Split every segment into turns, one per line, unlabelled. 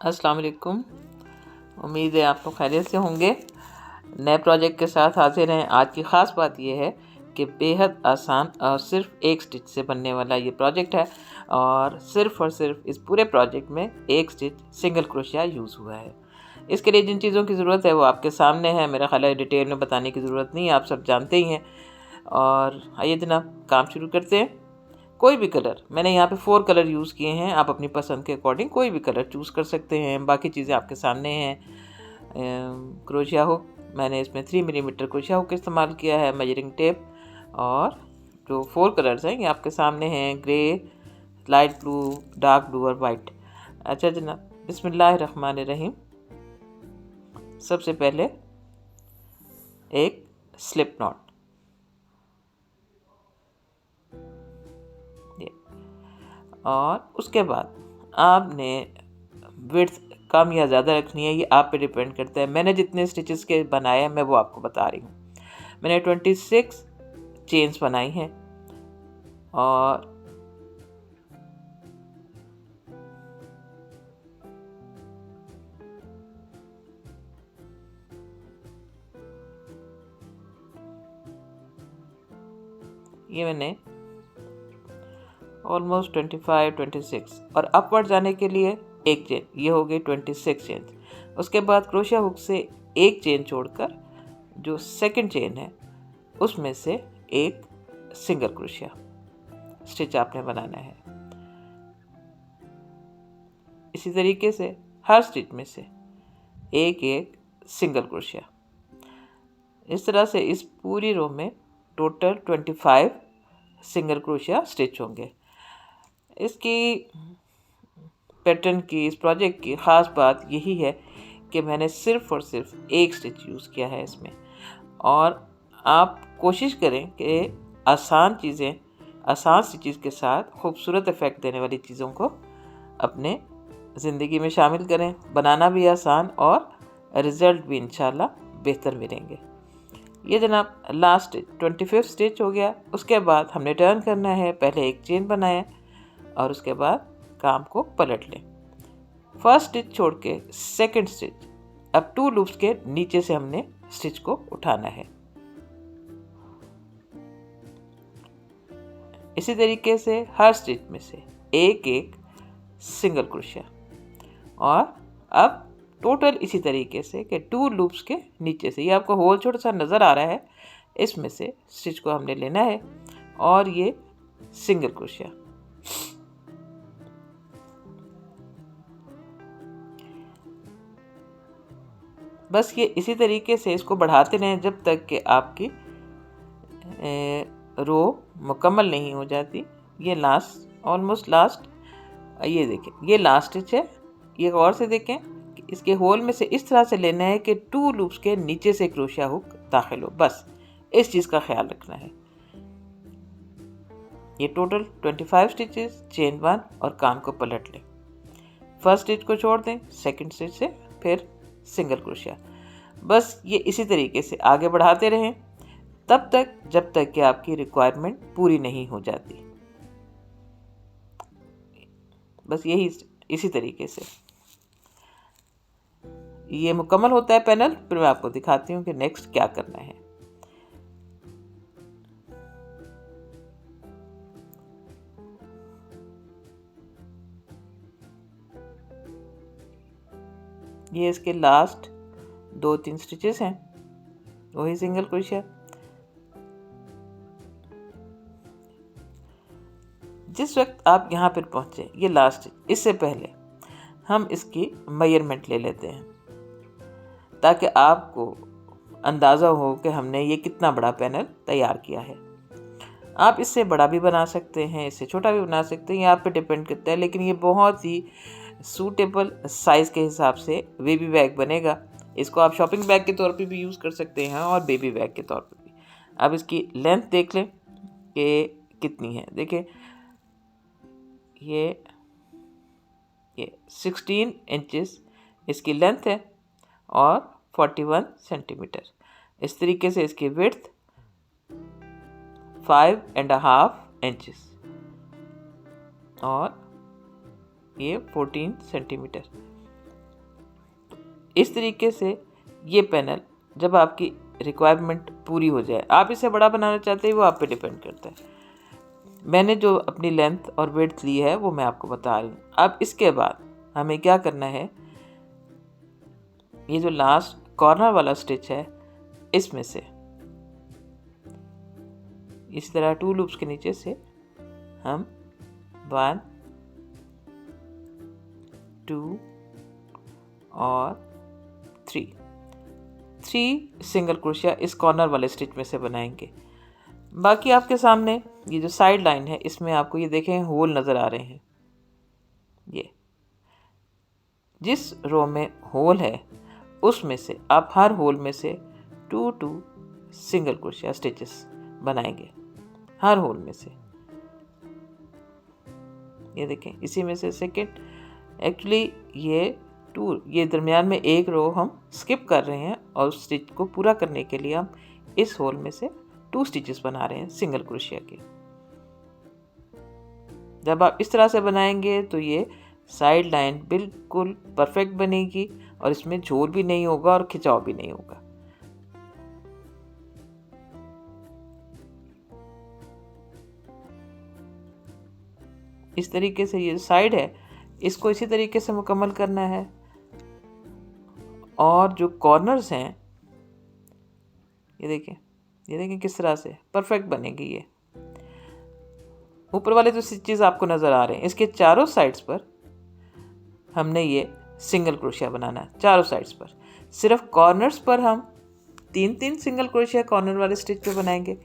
अस्सलाम वालेकुम। उम्मीद है आप लोग खैरियत से होंगे। नए प्रोजेक्ट के साथ हाजिर हैं। आज की ख़ास बात यह है कि बेहद आसान और सिर्फ एक स्टिच से बनने वाला ये प्रोजेक्ट है और सिर्फ इस पूरे प्रोजेक्ट में एक स्टिच सिंगल क्रोशिया यूज़ हुआ है। इसके लिए जिन चीज़ों की ज़रूरत है वो आपके सामने है। मेरा ख़्याल है डिटेल में बताने की ज़रूरत नहीं है, आप सब जानते ही हैं। और आइए जनाब काम शुरू करते हैं। कोई भी कलर, मैंने यहाँ पे 4 कलर यूज़ किए हैं। आप अपनी पसंद के अकॉर्डिंग कोई भी कलर चूज़ कर सकते हैं। बाकी चीज़ें आपके सामने हैं। क्रोशिया हुक, मैंने इसमें 3 मिलीमीटर क्रोशिया हुक इस्तेमाल किया है, मेजरिंग टेप, और जो 4 कलर्स हैं ये आपके सामने हैं, grey, light blue, dark blue और वाइट। अच्छा जनाब, बिस्मिल्लाहिर्रहमानिर्रहीम। सबसे पहले एक स्लिप नॉट, और उसके बाद आपने विड्थ कम या ज़्यादा रखनी है, ये आप पे डिपेंड करता है। मैंने जितने स्टिचेस के बनाए हैं मैं वो आपको बता रही हूँ। मैंने 26 चेन्स बनाई हैं और ये मैंने ऑलमोस्ट 26 और अपवर्ड जाने के लिए एक चेन, ये हो गई 26 चेन। उसके बाद क्रोशिया हुक से एक चेन छोड़कर जो सेकंड चेन है उसमें से एक सिंगल क्रोशिया स्टिच आपने बनाना है। इसी तरीके से हर स्टिच में से एक एक सिंगल क्रोशिया। इस तरह से इस पूरी रो में टोटल 25 सिंगल क्रोशिया स्टिच होंगे। इसकी पैटर्न की, इस प्रोजेक्ट की ख़ास बात यही है कि मैंने सिर्फ़ और सिर्फ एक स्टिच यूज़ किया है इसमें। और आप कोशिश करें कि आसान चीज़ें, आसान स्टिचेस के साथ खूबसूरत इफ़ेक्ट देने वाली चीज़ों को अपने ज़िंदगी में शामिल करें। बनाना भी आसान और रिज़ल्ट भी इंशाल्लाह बेहतर मिलेंगे। ये जनाब लास्ट स्टिच 25 स्टिच हो गया। उसके बाद हमने टर्न करना है। पहले एक चेन बनाएं और उसके बाद काम को पलट लें। फर्स्ट स्टिच छोड़ के सेकेंड स्टिच, अब 2 लूप्स के नीचे से हमने स्टिच को उठाना है। इसी तरीके से हर स्टिच में से एक एक सिंगल क्रोशिया, और अब टोटल इसी तरीके से कि 2 लूप्स के नीचे से, ये आपको होल छोटा सा नज़र आ रहा है, इसमें से स्टिच को हमने लेना है और ये सिंगल क्रोशिया। बस ये इसी तरीके से इसको बढ़ाते रहें जब तक कि आपकी रो मुकम्मल नहीं हो जाती। ये लास्ट, ऑलमोस्ट लास्ट, ये देखें ये लास्ट स्टिच है। ये गौर से देखें कि इसके होल में से इस तरह से लेना है कि 2 लूप्स के नीचे से क्रोशिया हुक दाखिल हो। बस इस चीज़ का ख्याल रखना है। ये टोटल 25 स्टिचेस, चेन 1, और काम को पलट लें। फर्स्ट स्टिच को छोड़ दें, सेकंड स्टिच से फिर सिंगल क्रोशिया। बस ये इसी तरीके से आगे बढ़ाते रहें तब तक जब तक कि आपकी रिक्वायरमेंट पूरी नहीं हो जाती। बस यही इसी तरीके से ये मुकम्मल होता है पैनल। फिर मैं आपको दिखाती हूँ कि नेक्स्ट क्या करना है। ये इसके लास्ट 2-3 स्टिचेस हैं, वही सिंगल क्रोशिया। जिस वक्त आप यहाँ पर पहुँचे, ये लास्ट, इससे पहले हम इसकी मेजरमेंट ले लेते हैं ताकि आपको अंदाज़ा हो कि हमने ये कितना बड़ा पैनल तैयार किया है। आप इससे बड़ा भी बना सकते हैं, इससे छोटा भी बना सकते हैं, ये आप पे डिपेंड करता है। लेकिन ये बहुत ही सूटेबल साइज़ के हिसाब से बेबी बैग बनेगा। इसको आप शॉपिंग बैग के तौर पे भी यूज़ कर सकते हैं और बेबी बैग के तौर पे भी। अब इसकी लेंथ देख लें कि कितनी है। देखिए ये 16 इंचेस इसकी लेंथ है और 41 सेंटीमीटर। इस तरीके से इसकी विड्थ 5.5 इंचेस और ये 14 सेंटीमीटर। इस तरीके से ये पैनल जब आपकी रिक्वायरमेंट पूरी हो जाए, आप इसे बड़ा बनाना चाहते हैं वो आप पे डिपेंड करता है। मैंने जो अपनी लेंथ और विड्थ ली है वो मैं आपको बता रही हूँ। अब इसके बाद हमें क्या करना है, ये जो लास्ट कॉर्नर वाला स्टिच है इसमें से इस तरह 2 लूप्स के नीचे से हम 1 2 और 3 सिंगल क्रोशिया इस कॉर्नर वाले स्टिच में से बनाएंगे। बाकी आपके सामने ये जो साइड लाइन है इसमें आपको ये देखें होल नज़र आ रहे हैं। ये जिस रो में होल है उसमें से आप हर होल में से 2 सिंगल क्रोशिया स्टिचेस बनाएंगे, हर होल में से। ये देखें इसी में से सेकंड, एक्चुअली ये दरमियान में एक रो हम स्किप कर रहे हैं और उस स्टिच को पूरा करने के लिए हम इस होल में से 2 स्टिचेस बना रहे हैं सिंगल क्रोशिया के। जब आप इस तरह से बनाएंगे तो ये साइड लाइन बिल्कुल परफेक्ट बनेगी और इसमें झोल भी नहीं होगा और खिंचाव भी नहीं होगा। इस तरीके से ये साइड है इसको इसी तरीके से मुकम्मल करना है। और जो कॉर्नर्स हैं ये देखें किस तरह से परफेक्ट बनेगी। ये ऊपर वाले जो स्टिचेस आपको नज़र आ रहे हैं इसके चारों साइड्स पर हमने ये सिंगल क्रोशिया बनाना है। चारों साइड्स पर, सिर्फ कॉर्नर्स पर हम 3 सिंगल क्रोशिया कॉर्नर वाले स्टिच पे बनाएंगे।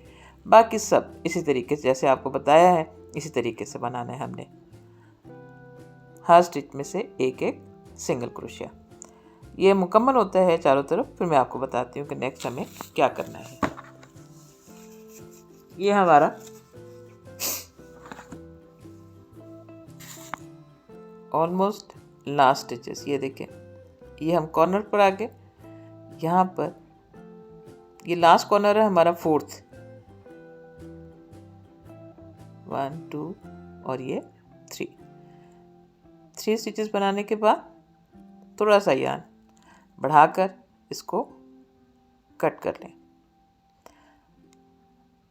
बाकी सब इसी तरीके से जैसे आपको बताया है इसी तरीके से बनाना है हमने। हर स्टिच में से एक सिंगल क्रोशिया। ये मुकम्मल होता है चारों तरफ, फिर मैं आपको बताती हूँ कि नेक्स्ट हमें क्या करना है। ये हमारा ऑलमोस्ट लास्ट स्टिचेस, ये देखें ये हम कॉर्नर पर आ गए। यहाँ पर ये लास्ट कॉर्नर है हमारा 4th, 1 2 और ये 3 स्टिचेस बनाने के बाद थोड़ा सा यार्न बढ़ाकर इसको कट कर लें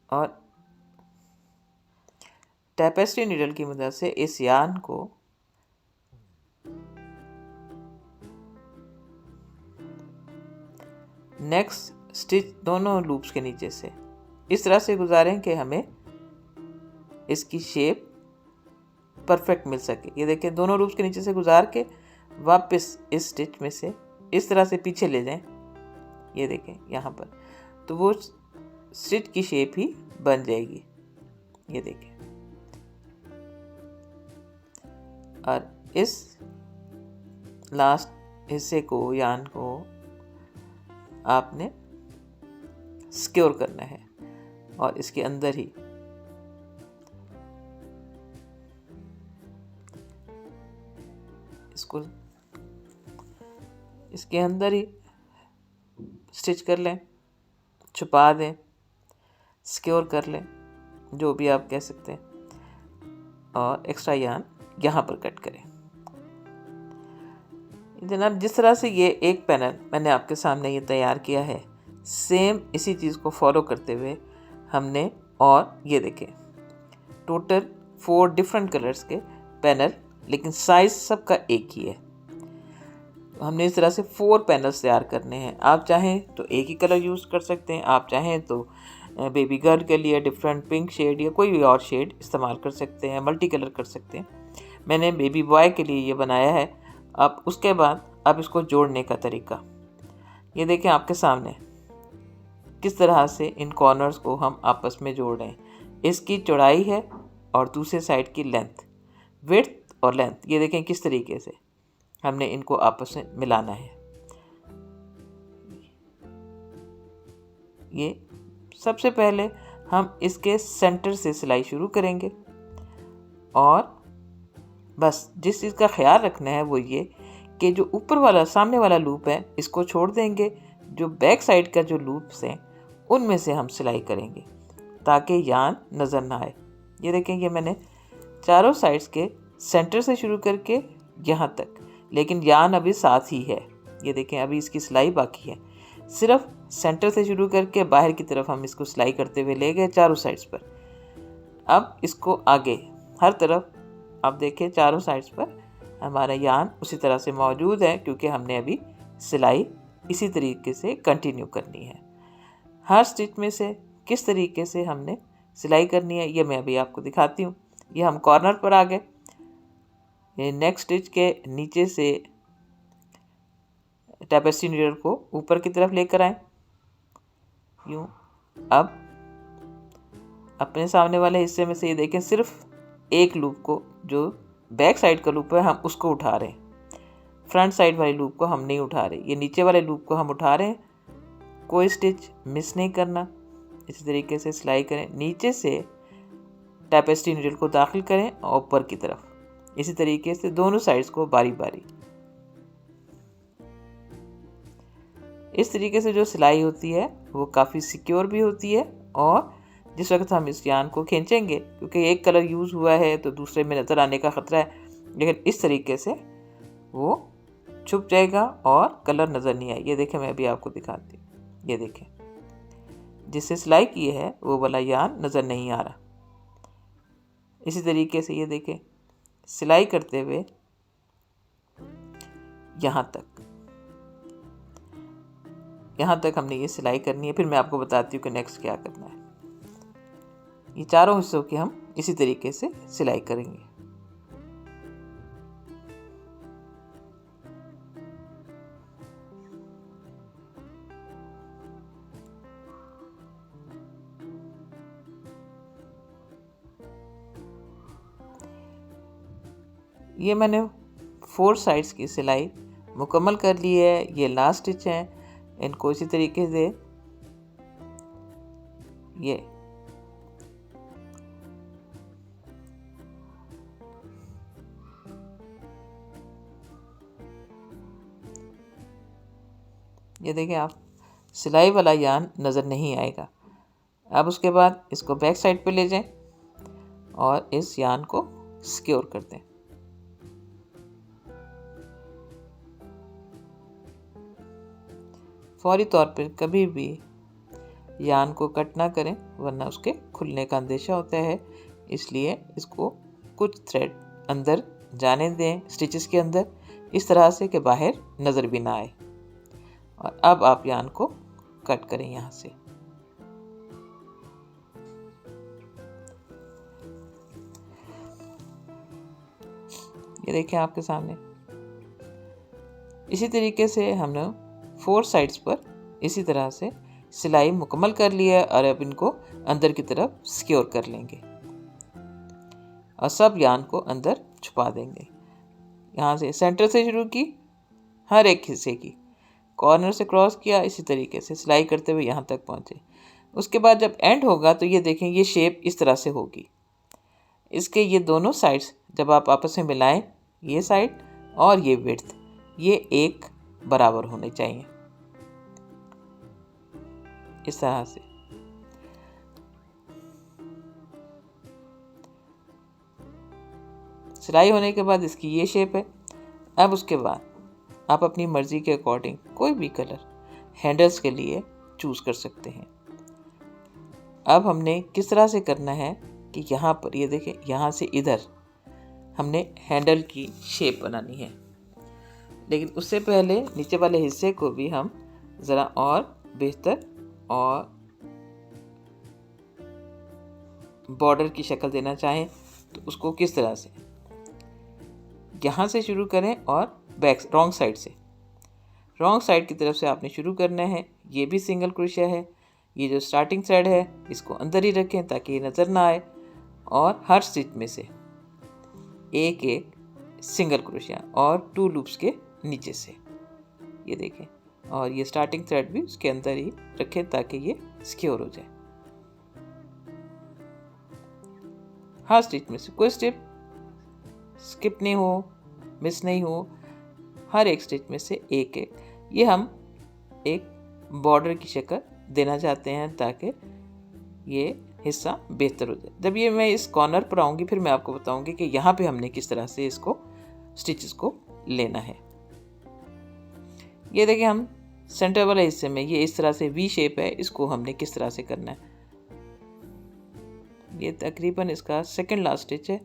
और टैपेस्ट्री नीडल की मदद से इस यार्न को नेक्स्ट स्टिच दोनों लूप्स के नीचे से इस तरह से गुजारें कि हमें इसकी शेप परफेक्ट मिल सके। ये देखें दोनों लूप्स के नीचे से गुजार के वापस इस स्टिच में से इस तरह से पीछे ले जाएं। ये देखें यहाँ पर तो वो स्टिच की शेप ही बन जाएगी। ये देखें, और इस लास्ट हिस्से को यार्न को आपने सिक्योर करना है और इसके अंदर ही इसके अंदर ही स्टिच कर लें, छुपा दें, सिक्योर कर लें, जो भी आप कह सकते हैं, और एक्स्ट्रा यार्न यहाँ पर कट करें। जनाब जिस तरह से ये एक पैनल मैंने आपके सामने ये तैयार किया है, सेम इसी चीज़ को फॉलो करते हुए हमने, और ये देखें टोटल 4 डिफरेंट कलर्स के पैनल, लेकिन साइज सबका एक ही है। हमने इस तरह से 4 पैनल्स तैयार करने हैं। आप चाहें तो एक ही कलर यूज़ कर सकते हैं, आप चाहें तो बेबी गर्ल के लिए डिफरेंट पिंक शेड या कोई भी और शेड इस्तेमाल कर सकते हैं, मल्टी कलर कर सकते हैं। मैंने बेबी बॉय के लिए ये बनाया है। अब उसके बाद अब इसको जोड़ने का तरीका ये देखें आपके सामने, किस तरह से इन कॉर्नर्स को हम आपस में जोड़ रहे हैं। इसकी चौड़ाई है और दूसरे साइड की लेंथ, विड्थ और लेंथ, ये देखें किस तरीके से हमने इनको आपस में मिलाना है। ये सबसे पहले हम इसके सेंटर से सिलाई शुरू करेंगे और बस जिस चीज़ का ख्याल रखना है वो ये कि जो ऊपर वाला सामने वाला लूप है इसको छोड़ देंगे, जो बैक साइड का जो लूप्स हैं उनमें से हम सिलाई करेंगे ताकि यार्न नज़र ना आए। ये देखें ये मैंने चारों साइड्स के सेंटर से शुरू करके यहाँ तक, लेकिन यार्न अभी साथ ही है। ये देखें अभी इसकी सिलाई बाकी है। सिर्फ सेंटर से शुरू करके बाहर की तरफ हम इसको सिलाई करते हुए ले गए चारों साइड्स पर। अब इसको आगे हर तरफ आप देखें चारों साइड्स पर हमारा यान उसी तरह से मौजूद है, क्योंकि हमने अभी सिलाई इसी तरीके से कंटिन्यू करनी है। हर स्टिच में से किस तरीके से हमने सिलाई करनी है ये मैं अभी आपको दिखाती हूँ। ये हम कॉर्नर पर आ गए, ये नेक्स्ट स्टिच के नीचे से टैपेस्ट्री नीडल को ऊपर की तरफ लेकर आए यूँ। अब अपने सामने वाले हिस्से में से ये देखें सिर्फ एक लूप को, जो बैक साइड का लूप है हम उसको उठा रहे हैं, फ्रंट साइड वाले लूप को हम नहीं उठा रहे। ये नीचे वाले लूप को हम उठा रहे हैं, कोई स्टिच मिस नहीं करना। इसी तरीके से सिलाई करें, नीचे से टैपेस्ट्री नीडल को दाखिल करें और ऊपर की तरफ। इसी तरीके से दोनों साइड्स को बारी बारी। इस तरीके से जो सिलाई होती है वो काफ़ी सिक्योर भी होती है, और जिस वक्त हम इस यान को खींचेंगे, क्योंकि एक कलर यूज़ हुआ है तो दूसरे में नज़र आने का ख़तरा है, लेकिन इस तरीके से वो छुप जाएगा और कलर नज़र नहीं आए। ये देखें मैं अभी आपको दिखाती हूँ। ये देखें जिससे सिलाई की है वो वाला यान नज़र नहीं आ रहा। इसी तरीके से ये देखें सिलाई करते हुए यहाँ तक हमने ये सिलाई करनी है। फिर मैं आपको बताती हूँ कि नेक्स्ट क्या करना है। ये चारों हिस्सों की हम इसी तरीके से सिलाई करेंगे। ये मैंने 4 साइड्स की सिलाई मुकम्मल कर ली है। ये लास्ट स्टिच है, इनको इसी तरीके से ये देखें आप, सिलाई वाला यान नज़र नहीं आएगा। अब उसके बाद इसको बैक साइड पे ले जाएं और इस यान को सिक्योर कर दें। फौरी तौर पर कभी भी यान को कट ना करें, वरना उसके खुलने का अंदेशा होता है। इसलिए इसको कुछ थ्रेड अंदर जाने दें स्टिचेस के अंदर, इस तरह से कि बाहर नज़र भी ना आए। और अब आप यान को कट करें यहाँ से। ये देखें आपके सामने। इसी तरीके से हमने 4 साइड्स पर इसी तरह से सिलाई मुकम्मल कर लिया है, और अब इनको अंदर की तरफ सिक्योर कर लेंगे और सब यान को अंदर छुपा देंगे। यहाँ से सेंटर से शुरू की, हर एक हिस्से की कॉर्नर से क्रॉस किया, इसी तरीके से सिलाई करते हुए यहाँ तक पहुँचे। उसके बाद जब एंड होगा तो ये देखें ये शेप इस तरह से होगी। इसके ये दोनों साइड्स जब आप आपस में मिलाएं, ये साइड और ये विड्थ, ये एक बराबर होने चाहिए इस तरह से। सिलाई होने के बाद इसकी ये शेप है। अब उसके बाद आप अपनी मर्ज़ी के अकॉर्डिंग कोई भी कलर हैंडल्स के लिए चूज़ कर सकते हैं। अब हमने किस तरह से करना है कि यहाँ पर ये देखें, यहाँ से इधर हमने हैंडल की शेप बनानी है, लेकिन उससे पहले नीचे वाले हिस्से को भी हम ज़रा और बेहतर और बॉर्डर की शक्ल देना चाहें तो उसको किस तरह से, यहाँ से शुरू करें और रॉन्ग साइड की तरफ से आपने शुरू करना है। ये भी सिंगल क्रोशिया है। ये जो स्टार्टिंग थ्रेड है इसको अंदर ही रखें ताकि ये नज़र ना आए, और हर स्टिच में से एक एक सिंगल क्रोशिया और 2 लूप्स के नीचे से ये देखें, और ये स्टार्टिंग थ्रेड भी उसके अंदर ही रखें ताकि ये सिक्योर हो जाए। हर स्टिच में से कोई स्टेप स्किप नहीं हो, मिस नहीं हो, हर एक स्टिच में से एक एक ये हम एक बॉर्डर की शक्ल देना चाहते हैं ताकि ये हिस्सा बेहतर हो जाए। जब ये मैं इस कॉर्नर पर आऊँगी फिर मैं आपको बताऊँगी कि यहाँ पे हमने किस तरह से इसको स्टिचेस को लेना है। ये देखिए हम सेंटर वाले हिस्से में ये इस तरह से वी शेप है, इसको हमने किस तरह से करना है। ये तकरीबन इसका सेकंड लास्ट स्टिच है,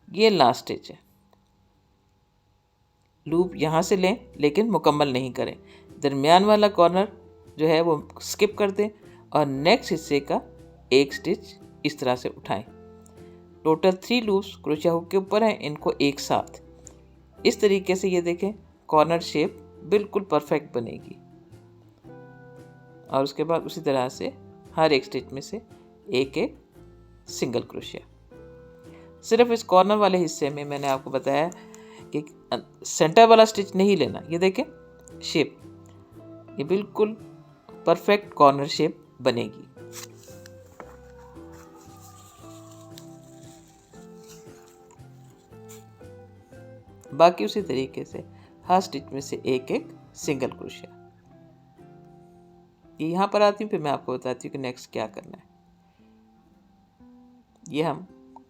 ये लास्ट स्टिच है। लूप यहाँ से लें लेकिन मुकम्मल नहीं करें, दरमियान वाला कॉर्नर जो है वो स्किप कर दें और नेक्स्ट हिस्से का एक स्टिच इस तरह से उठाएं। टोटल 3 लूप्स क्रोशिया हुक के ऊपर हैं, इनको एक साथ इस तरीके से ये देखें कॉर्नर शेप बिल्कुल परफेक्ट बनेगी। और उसके बाद उसी तरह से हर एक स्टिच में से एक एक सिंगल क्रोशिया। सिर्फ इस कॉर्नर वाले हिस्से में मैंने आपको बताया कि सेंटर वाला स्टिच नहीं लेना। ये देखें शेप, ये बिल्कुल परफेक्ट कॉर्नर शेप बनेगी। बाकी उसी तरीके से हर स्टिच में से एक एक सिंगल क्रोशिया। ये यहाँ पर आती हूँ, फिर मैं आपको बताती हूँ कि नेक्स्ट क्या करना है। ये हम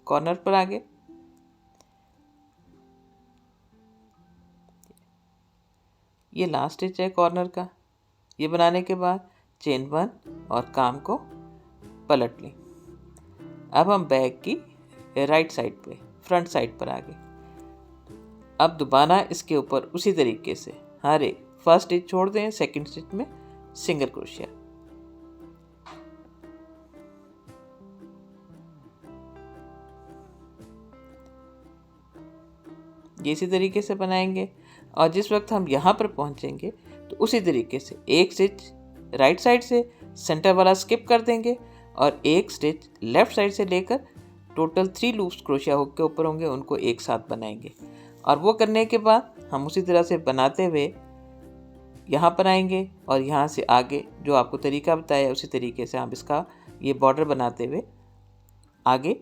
कॉर्नर पर आ गए, ये लास्ट स्टिच है कॉर्नर का। ये बनाने के बाद चेन 1 और काम को पलट लें। अब हम बैग की राइट साइड पे फ्रंट साइड पर आ गए। अब दोबारा इसके ऊपर उसी तरीके से हर एक फर्स्ट स्टिच छोड़ दें, सेकंड स्टिच में सिंगल क्रोशिया। ये इसी तरीके से बनाएंगे और जिस वक्त हम यहाँ पर पहुँचेंगे तो उसी तरीके से एक स्टिच राइट साइड से सेंटर वाला स्किप कर देंगे और एक स्टिच लेफ्ट साइड से लेकर टोटल 3 लूप्स क्रोशिया हुक के ऊपर होंगे, उनको एक साथ बनाएंगे। और वो करने के बाद हम उसी तरह से बनाते हुए यहाँ पर आएंगे और यहाँ से आगे जो आपको तरीका बताया उसी तरीके से हम इसका ये बॉर्डर बनाते हुए आगे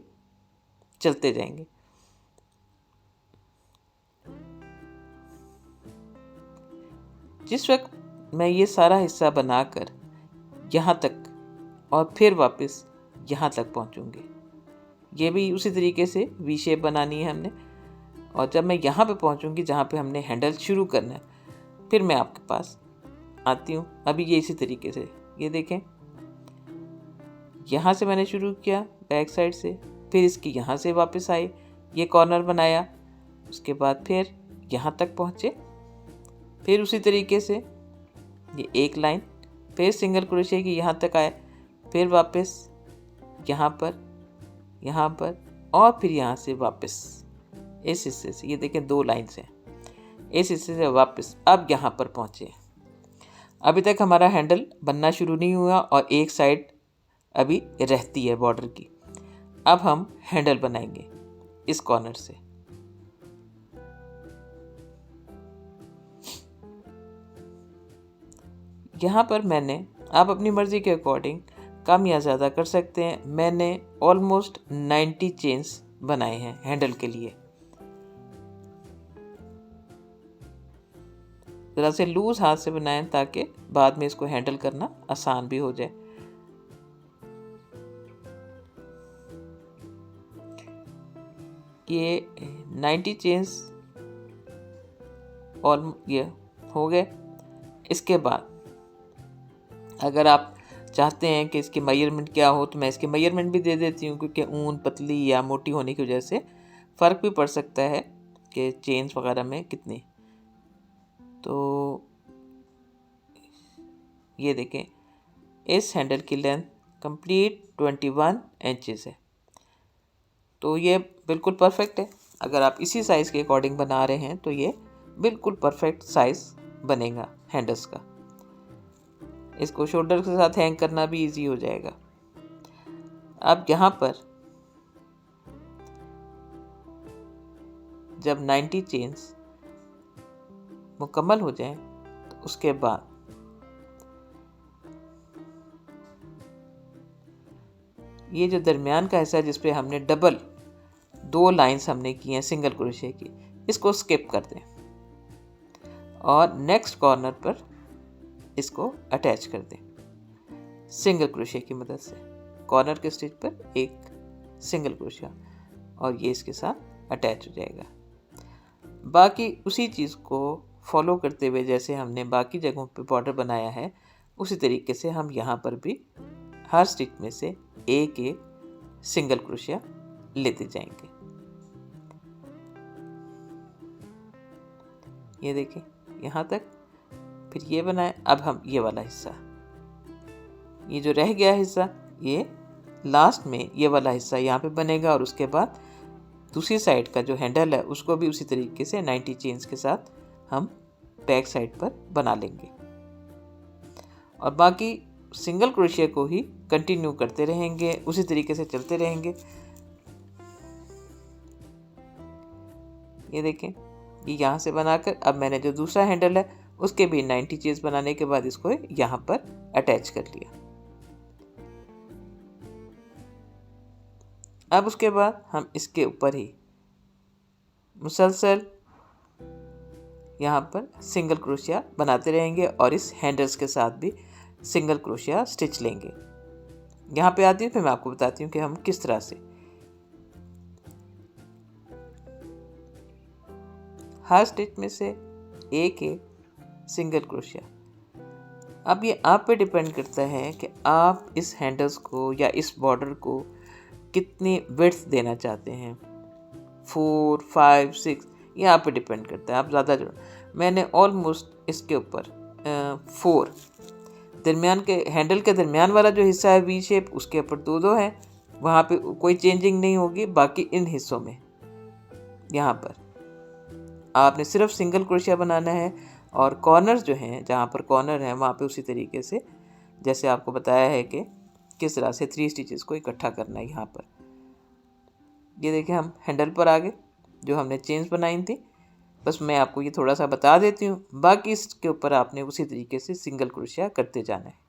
चलते जाएंगे। जिस वक्त मैं ये सारा हिस्सा बनाकर यहाँ तक और फिर वापस यहाँ तक पहुँचूँगी, ये भी उसी तरीके से वी शेप बनानी है हमने। और जब मैं यहाँ पे पहुँचूँगी जहाँ पे हमने हैंडल शुरू करना है, फिर मैं आपके पास आती हूँ। अभी ये इसी तरीके से ये देखें, यहाँ से मैंने शुरू किया बैक साइड से, फिर इसकी यहाँ से वापस आई, ये कॉर्नर बनाया, उसके बाद फिर यहाँ तक पहुँचे, फिर उसी तरीके से ये एक लाइन, फिर सिंगल क्रोशिया की यहाँ तक आए, फिर वापस यहाँ पर और फिर यहाँ से वापस इस हिस्से से, ये देखें 2 लाइन्स हैं, इस हिस्से से वापस अब यहाँ पर पहुँचे। अभी तक हमारा हैंडल बनना शुरू नहीं हुआ और एक साइड अभी रहती है बॉर्डर की। अब हम हैंडल बनाएंगे इस कॉर्नर से। यहाँ पर मैंने, आप अपनी मर्ज़ी के अकॉर्डिंग कम या ज़्यादा कर सकते हैं, मैंने ऑलमोस्ट 90 चेन्स बनाए हैं हैंडल के लिए। ज़रा से लूज हाथ से बनाएं ताकि बाद में इसको हैंडल करना आसान भी हो जाए। ये 90 चेन्स और ये हो गए। इसके बाद अगर आप चाहते हैं कि इसकी मेजरमेंट क्या हो तो मैं इसकी मेजरमेंट भी दे देती हूँ, क्योंकि ऊन पतली या मोटी होने की वजह से फ़र्क भी पड़ सकता है कि चेन्स वगैरह में कितनी। तो ये देखें इस हैंडल की लेंथ कंप्लीट 21 इंचेस है, तो ये बिल्कुल परफेक्ट है। अगर आप इसी साइज़ के अकॉर्डिंग बना रहे हैं तो ये बिल्कुल परफेक्ट साइज़ बनेगा हैंडल्स का। इसको शोल्डर के साथ हैंग करना भी इजी हो जाएगा। अब यहाँ पर जब 90 चेन्स मुकम्मल हो जाएं तो उसके बाद ये जो दरमियान का हिस्सा है जिस पे हमने डबल 2 लाइंस हमने की हैं सिंगल क्रोशिया की, इसको स्किप कर दें और नेक्स्ट कॉर्नर पर इसको अटैच कर दें सिंगल क्रोशिया की मदद से। कॉर्नर के स्टिच पर एक सिंगल क्रोशिया और ये इसके साथ अटैच हो जाएगा। बाकी उसी चीज़ को फॉलो करते हुए जैसे हमने बाकी जगहों पे बॉर्डर बनाया है उसी तरीके से हम यहाँ पर भी हर स्टिच में से एक एक सिंगल क्रोशिया लेते जाएंगे। ये देखिए यहाँ तक, फिर ये बनाए। अब हम ये वाला हिस्सा, ये जो रह गया हिस्सा, ये लास्ट में ये वाला हिस्सा यहाँ पे बनेगा और उसके बाद दूसरी साइड का जो हैंडल है उसको भी उसी तरीके से 90 चेन्स के साथ हम बैक साइड पर बना लेंगे और बाकी सिंगल क्रोशिया को ही कंटिन्यू करते रहेंगे, उसी तरीके से चलते रहेंगे। ये देखें, ये यहाँ से बनाकर अब मैंने जो दूसरा हैंडल है उसके भी 90 चेन्स बनाने के बाद इसको यहाँ पर अटैच कर लिया। अब उसके बाद हम इसके ऊपर ही मुसलसल यहाँ पर सिंगल क्रोशिया बनाते रहेंगे और इस हैंडल्स के साथ भी सिंगल क्रोशिया स्टिच लेंगे। यहाँ पे आती हूँ, फिर मैं आपको बताती हूँ कि हम किस तरह से हर स्टिच में से एक एक सिंगल क्रोशिया। अब ये आप पे डिपेंड करता है कि आप इस हैंडल्स को या इस बॉर्डर को कितनी विड्थ देना चाहते हैं, 4, 5, 6, ये आप पे डिपेंड करता है। आप ज़्यादा जो मैंने ऑलमोस्ट इसके ऊपर 4, दरमियान के हैंडल के दरमियान वाला जो हिस्सा है वी शेप, उसके ऊपर 2 हैं, वहाँ पे कोई चेंजिंग नहीं होगी। बाकी इन हिस्सों में यहाँ पर आपने सिर्फ सिंगल क्रोशिया बनाना है और कॉर्नर्स जो हैं, जहाँ पर कॉर्नर हैं वहाँ पे उसी तरीके से जैसे आपको बताया है कि किस तरह से 3 स्टिचेस को इकट्ठा करना है। यहाँ पर ये देखिए हम हैंडल पर आ गए, जो हमने चेन्स बनाई थी। बस मैं आपको ये थोड़ा सा बता देती हूँ, बाकी इसके ऊपर आपने उसी तरीके से सिंगल क्रोशिया करते जाना है।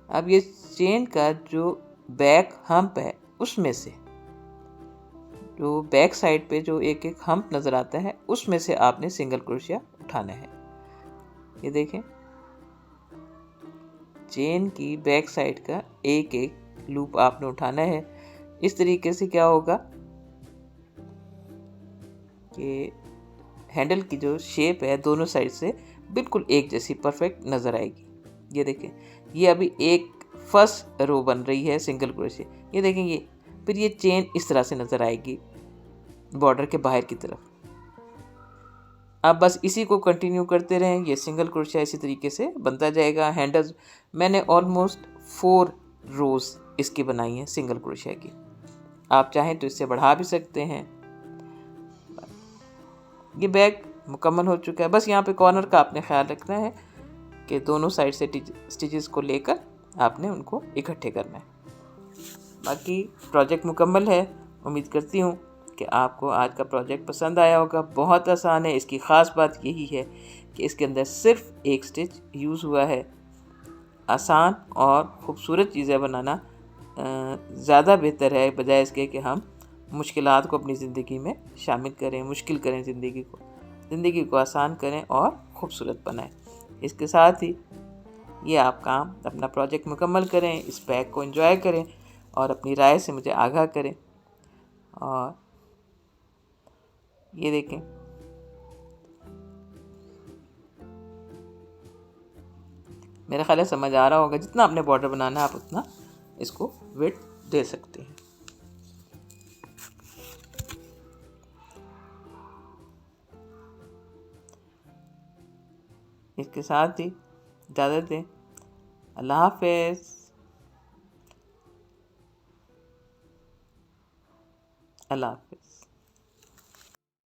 अब ये चेन का जो बैक हम्प है उसमें से, जो बैक साइड पे जो एक एक हम्प नज़र आता है उसमें से आपने सिंगल क्रोशिया उठाना है। ये देखें, चेन की बैक साइड का एक एक लूप आपने उठाना है। इस तरीके से क्या होगा कि हैंडल की जो शेप है दोनों साइड से बिल्कुल एक जैसी परफेक्ट नज़र आएगी। ये देखें, ये अभी एक फर्स्ट रो बन रही है सिंगल क्रोशिया। ये देखें, ये फिर ये चेन इस तरह से नज़र आएगी बॉर्डर के बाहर की तरफ। आप बस इसी को कंटिन्यू करते रहें, ये सिंगल क्रोशिया इसी तरीके से बनता जाएगा। हैंडल्स मैंने ऑलमोस्ट 4 रोज़ इसकी बनाई हैं सिंगल क्रोशिया की। आप चाहें तो इससे बढ़ा भी सकते हैं। ये बैग मुकम्मल हो चुका है। बस यहाँ पे कॉर्नर का आपने ख्याल रखना है कि दोनों साइड से स्टिचेस को लेकर आपने उनको इकट्ठे करना है। बाकी प्रोजेक्ट मुकम्मल है। उम्मीद करती हूँ कि आपको आज का प्रोजेक्ट पसंद आया होगा। बहुत आसान है। इसकी ख़ास बात यही है कि इसके अंदर सिर्फ एक स्टिच यूज़ हुआ है। आसान और ख़ूबसूरत चीज़ें बनाना ज़्यादा बेहतर है बजाय इसके कि हम मुश्किलात को अपनी ज़िंदगी में शामिल करें, मुश्किल करें ज़िंदगी को आसान करें और ख़ूबसूरत बनाएं। इसके साथ ही ये आप काम अपना प्रोजेक्ट मुकम्मल करें, इस बैग को एंजॉय करें और अपनी राय से मुझे आगाह करें। और ये देखें, मेरा ख्याल है समझ आ रहा होगा। जितना आपने बॉर्डर बनाना है आप उतना इसको विड्थ दे सकते हैं। इसके साथ ही इजाज़त दें। अल्लाह हाफ़िज़। अल्लाह हाफ़िज़।